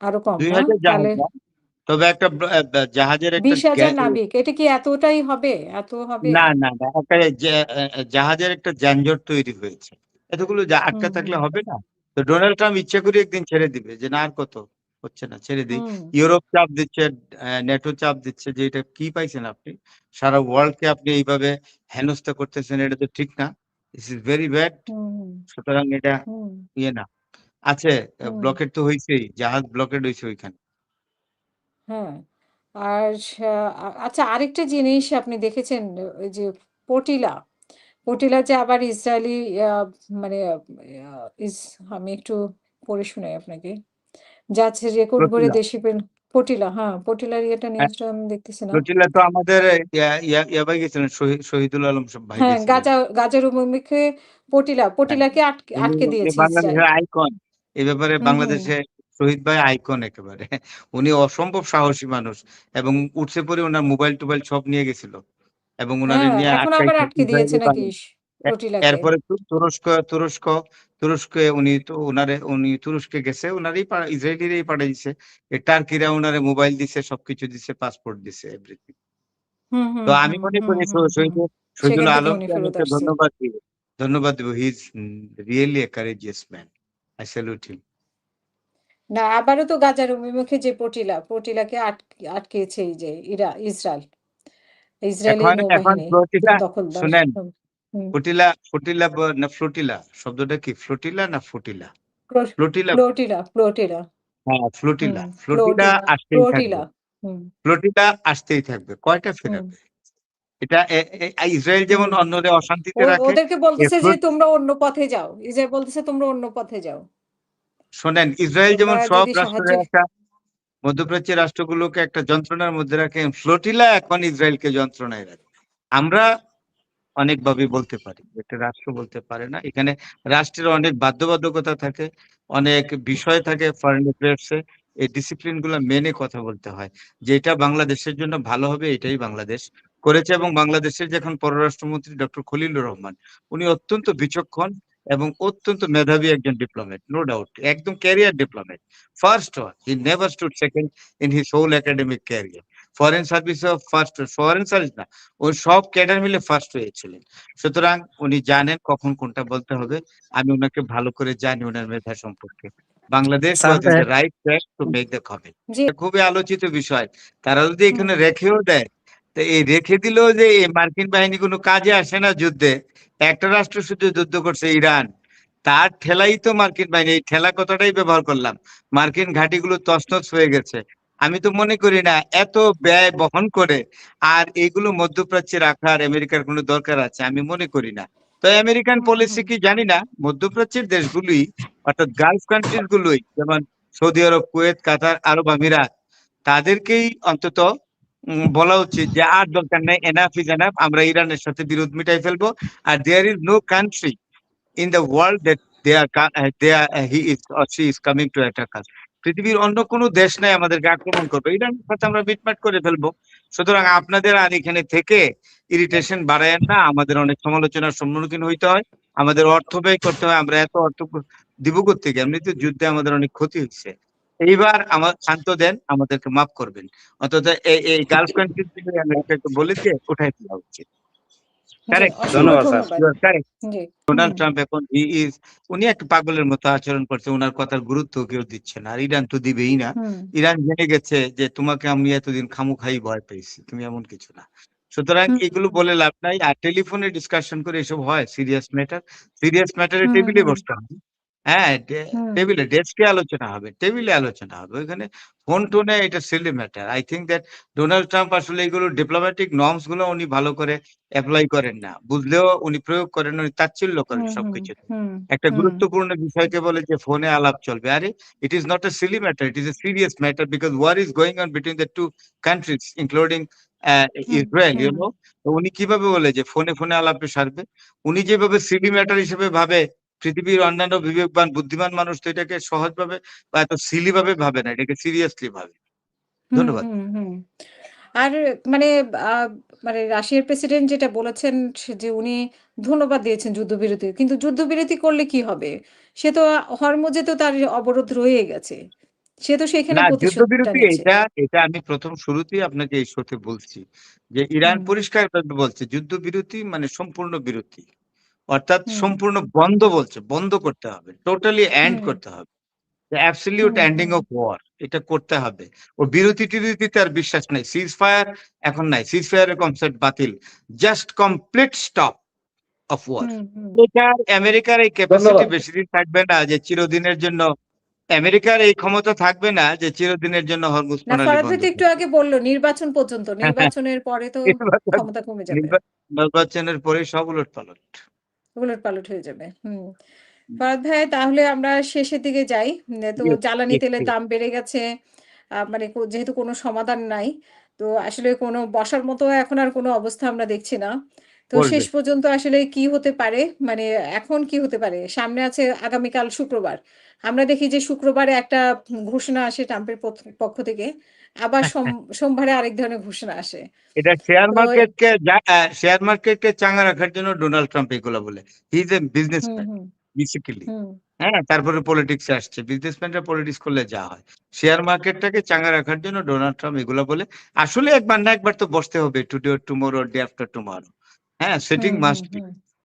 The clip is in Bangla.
আরো কম না? ২,০০০ জাহাজ তাহলে না। তবে একটা জাহাজের একটা ২০,০০০ নাবিক। এটা কি এতটাই হবে? এত হবে? না, না, না। একটা জাহাজের একটা যানজট তৈরি হয়েছে। এতগুলো হুম, আটকা থাকলে হুম, হবে না? তো ডোনাল্ড ট্রাম্প ইচ্ছা করে একদিন ছেড়ে দিবে যে, "না আর কত? হচ্ছে না, ছেড়ে দেই।" হুম, ইউরোপ চাপ দিচ্ছে, নেটো চাপ দিচ্ছে যে, "এটা কি পাইছেন আপনি? সারা ওয়ার্ল্ডকে আপনি এইভাবে হেনস্থা করতেছেন, এটা তো ঠিক না। This is very bad. হুম, সুতরাং এটা হুম, ইয়ে না।" আছে, হুম, ব্লকেড তো হইছেই। জাহাজ ব্লকেড হইছে ওইখানে। হ্যাঁ। আর আচ্ছা, আরেকটা জিনিস আপনি দেখেছেন, ওই যে পটিলা, পটিলা যে আবার ইসরায়েলি আ মানে আ ইস আমি একটু পড়ে শোনাই আপনাকে। যাচ্ছে রেকর্ড গড়ে প্রতিলা। দেশি পটিলা, হ্যাঁ, পটিলার ইয়েটা হ্যাঁ, নিউজটা আমি দেখতেছি না। প্রতিলা তো আমাদের ভাই গেছিলেন, শহীদুল আলম ভাই হ্যাঁ, গেছিলেন। গাজার অভিমুখে পটিলা, হ্যাঁ, পটিলাকে উনি আটকে উনি দিয়েছে ইসরায়েল। বাংলাদেশের আইকন। এ ব্যাপারে হুম, হুম। বাংলাদেশে শহীদ ভাই আইকন একেবারে। উনি অসম্ভব সাহসী মানুষ এবং উঠছে পরে উনার মোবাইল-টোবাইল সব নিয়ে গেছিল এবং উনারে হ্যাঁ, নিয়ে এখন আবার আটকাইছে আটকে দিয়েছে ইসরায়েলি নাকি বাহিনী। এ পটিলাকে। এরপরে তুরস্ক তুরস্ক তুরস্কে উনি তুরস্কে গেছে। উনারই ইসরায়েলিরাই পাঠাইছে। টার্কিরা উনারে মোবাইল দিছে, সবকিছু দিছে, পাসপোর্ট দিছে, এভরিথিং। হুম, তো হুম, আমি হুম, মনে হুম, করি হুম, হুম। শহীদুল সেখান থেকে উনি আলমকে আমি ফেরত একটা আসছে। ধন্যবাদ দিব। ধন্যবাদ দিব। He is really a courageous man. I salute him. না, আবারও তো গাজার অভিমুখে যে পটিলাকে আটকেছে এই যে ইসরায়েল। ইসরায়েলি এখন এখন নৌবাহিনী ফ্লোটিলা দখলদার। শুনেন, হুম, হুম। না ফ্লোটিলা শব্দটা কি? ফ্লোটিলা না ফুটিলা? Flow- flotilla. ফ্লোটিলা। হ্যাঁ, হুম, ফ্লোটিলা। ফ্লোটিলা ফ্লোটিলা, আসতেই থাকবে। ফ্লোটিলা। হুম, ফ্লোটিলা আসতেই থাকবে। কয়টা হুম, ফেরাবে? এটা ইসরায়েল যেমন হুম। অন্যদের অশান্তিতে রাখে, ওদেরকে এ বলতেছে যে ফ্লোট তোমরা অন্য পথে যাও। ইসরায়েল বলতেছে তোমরা অন্য পথে যাও। শোনেন, ইসরায়েল তোমরা যেমন সব যদি রাষ্ট্রের সাহায্যে একটা মধ্যপ্রাচ্যের রাষ্ট্রগুলোকে একটা যন্ত্রণার মধ্যে রাখে, ফ্লোটিলা এখন ইসরায়েলকে যন্ত্রণায় রাখে। আমরা অনেকভাবে বলতে পারি। একটা রাষ্ট্র বলতে পারে না। এখানে রাষ্ট্রের অনেক বাধ্যবাধকতা থাকে, অনেক বিষয় থাকে ফরেন অ্যাফেয়ার্স এ। এই ডিসিপ্লিন গুলা মেনে কথা বলতে হয়। যেটা বাংলাদেশের জন্য ভালো হবে এটাই বাংলাদেশ করেছে এবং বাংলাদেশের যে এখন পররাষ্ট্রমন্ত্রী ডক্টর খলিলুর রহমান, উনি অত্যন্ত বিচক্ষণ এবং অত্যন্ত মেধাবী একজন ডিপ্লোম্যাট, নো ডাউট। একদম career diplomat. First one, he never stood second in his whole academic career. Foreign service না, ওই সব ক্যাডার মিলে ফার্স্ট হয়েছিলেন। সুতরাং উনি জানেন কখন কোনটা বলতে হবে। আমি উনাকে ভালো করে জানি উনার মেধা সম্পর্কে। Bangladesh sir was in the right track to make the comment. জি, খুবই আলোচিত বিষয়। তারা যদি হুম, এখানে রেখেও দেয়, তো এই রেখে দিলেও যে এই মার্কিন বাহিনী কোনো কাজে আসে না যুদ্ধে। একটা রাষ্ট্র শুধু যুদ্ধ করছে, ইরান। তার ঠেলাই তো মার্কিন বাহিনী, এই ঠেলা কথাটাই ব্যবহার করলাম। মার্কিন ঘাঁটিগুলো তছনছ হয়ে গেছে। আমি তো মনে করি না এত ব্যয় বহন করে আর এগুলো মধ্যপ্রাচ্যে রাখার আমেরিকার কোনো দরকার আছে, আমি মনে করি না। তো আমেরিকান হুম, পলিসি হুম, কি জানি না, মধ্যপ্রাচ্যের দেশগুলোই অর্থাৎ গালফ কান্ট্রিজ গুলোই, যেমন সৌদি আরব, কুয়েত, কাতার, আরব আমিরাত, তাদেরকেই অন্তত বলা উচিত যে আর দরকার নাই, এনাফ ইজ এনাফ, আমরা ইরানের সাথে বিরোধ মিটাই ফেলবো। আর there is no country in the world that he is or she is coming to attack us. পৃথিবীর অন্য কোনো দেশ নাই আমাদেরকে আক্রমণ করবে, ইরানের সাথে আমরা মিটমাট করে ফেলবো। সুতরাং আপনাদের আর এখানে থেকে ইরিটেশন বাড়ায়েন না। আমাদের অনেক সমালোচনার সম্মুখীন হইতে হয়, আমাদের অর্থ ব্যয় করতে হয়। আমরা এত অর্থ দিব কোত্থেকে? এমনিতে যুদ্ধে আমাদের অনেক ক্ষতি হচ্ছে। এইবার আমার শান্ত দেন, আমাদেরকে মাফ করবেন। অন্তত এই গালফ কান্ট্রি থেকে আমেরিকাকে বলে দিয়ে উঠাই ফেলা উচিত। জি, কারেক্ট। অসংখ্য ধন্যবাদ স্যার। ধন্যবাদ। You are correct. জি, হুম, ডোনাল্ড ট্রাম্প এখন উনি একটা পাগলের মতো আচরণ করছে। উনার কথার গুরুত্ব কেউ দিচ্ছে না। আর ইরান তো দিবেই না। হুম, ইরান জেনে গেছে যে তোমাকে আমি এতদিন খামোখাই ভয় পেয়েছি। তুমি এমন কিছু না। সুতরাং হুম, এগুলো বলে লাভ নাই। আর টেলিফোনে ডিসকাশন করে এসব হয় সিরিয়াস ম্যাটার। সিরিয়াস ম্যাটারে হুম, টেবিলে হুম, বসতে হবে। হ্যাঁ, হুম, টেবিলে ডেস্কে আলোচনা হবে, টেবিলে আলোচনা হবে। ওইখানে ফোন টোনে এটা Seely matter. I think that Donald Trump আসলে এগুলো ডিপ্লোম্যাটিক নর্মস গুলো উনি ভালো করে এপ্লাই করেন না। বুঝলেও উনি প্রয়োগ করেন, উনি তাচ্ছিল্য করেন হুম, হুম, সবকিছুতে। হুম, একটা হুম, গুরুত্বপূর্ণ বিষয়কে বলে যে ফোনে আলাপ চলবে। আরে it is not a silly matter, it is a serious matter because war is going on between the two countries including hmm, Israel, hmm, তো উনি কিভাবে বলে যে ফোনে ফোনে আলাপে সারবে? উনি যেভাবে সিলি ম্যাটার হিসেবে ভাবে, পৃথিবীর অন্যান্য বিবেকবান বুদ্ধিমান মানুষ তো এটাকে সহজভাবে বা এত সিলি ভাবে ভাবে না, এটাকে সিরিয়াসলি ভাবে। হুম, ধন্যবাদ। হুম, হুম। আর মানে আ মানে রাশিয়ার প্রেসিডেন্ট যেটা বলেছেন যে উনি ধন্যবাদ দিয়েছেন যুদ্ধবিরতি। কিন্তু যুদ্ধবিরতি করলে কি হবে? সে তো হরমুজে তো তার অবরোধ রয়ে গেছে। সে তো সেখানে না, প্রতিশোধটা যুদ্ধবিরতি নিচ্ছে। এটা আমি প্রথম শুরুতেই আপনাকে এই শোতে বলছি যে ইরান হুম, পরিষ্কারভাবে বলছে যুদ্ধবিরতি মানে সম্পূর্ণ বিরতি। অর্থাৎ হুম, সম্পূর্ণ বন্ধ বলছে, বন্ধ করতে হবে। টোটালি এন্ড হুম, করতে হবে। অ্যাবসলিউট হুম, এন্ডিং হুম। অফ ওয়ার এটা করতে হবে। ও বিরতি-টিরতিতে আর বিশ্বাস নাই। সিজ ফায়ার এখন নাই। সিজ ফায়ার এর কনসেপ্ট বাতিল। Just complete stop of war. হুম, হুম। এটার আমেরিকার এই ক্যাপাসিটি ধন্যবাদ। বেশিদিন থাকবে না যে চিরদিনের জন্য আমেরিকার এই ক্ষমতা থাকবে না যে চিরদিনের জন্য হরমুজ না, প্রণালী ফরহাদ ভাই বন্ধ তো একটু থাকবে। আগে বলল নির্বাচন পর্যন্ত। নির্বাচনের পরে তো নির্বাচন ক্ষমতা কমে যাবে। নির্বা নির্বাচনের পরে সব উলটপালট। উলটপালট হয়ে যাবে। ফরহাদ ভাই তাহলে আমরা শেষের দিকে যাই। তো ইয়েস, জ্বালানি ইয়েস, তেলের ইয়েস। দাম বেড়ে গেছে। মানে যেহেতু কোনো সমাধান নাই, তো আসলে কোনো বসার মতো এখন আর কোনো অবস্থা আমরা দেখছি না। তো করবে। শেষ পর্যন্ত আসলে কি হতে পারে? মানে এখন কি হতে পারে? সামনে আছে আগামীকাল শুক্রবার। আমরা দেখি যে শুক্রবারে একটা ঘোষণা আসে ট্রাম্পের পক্ষ থেকে। আবার সোমবারে আরেক ধরনের ঘোষণা আসে। এটা শেয়ার তো মার্কেটকে শেয়ার মার্কেটকে চাঙ্গা রাখার জন্য ডোনাল্ড ট্রাম্প এগুলো বলে। He is a hmm, businessman hmm, basically. হুম, হ্যাঁ, তারপরে পলিটিক্সে আসছে। বিজনেসম্যানরা পলিটিক্স করলে যা হয়। শেয়ার মার্কেটটাকে চাঙ্গা রাখার জন্য ডোনাল্ড ট্রাম্প এগুলো বলে। আসলে একবার না একবার তো বসতে হবে today or tomorrow or day after tomorrow. হ্যাঁ, setting hmm, hmm, must be. Hmm.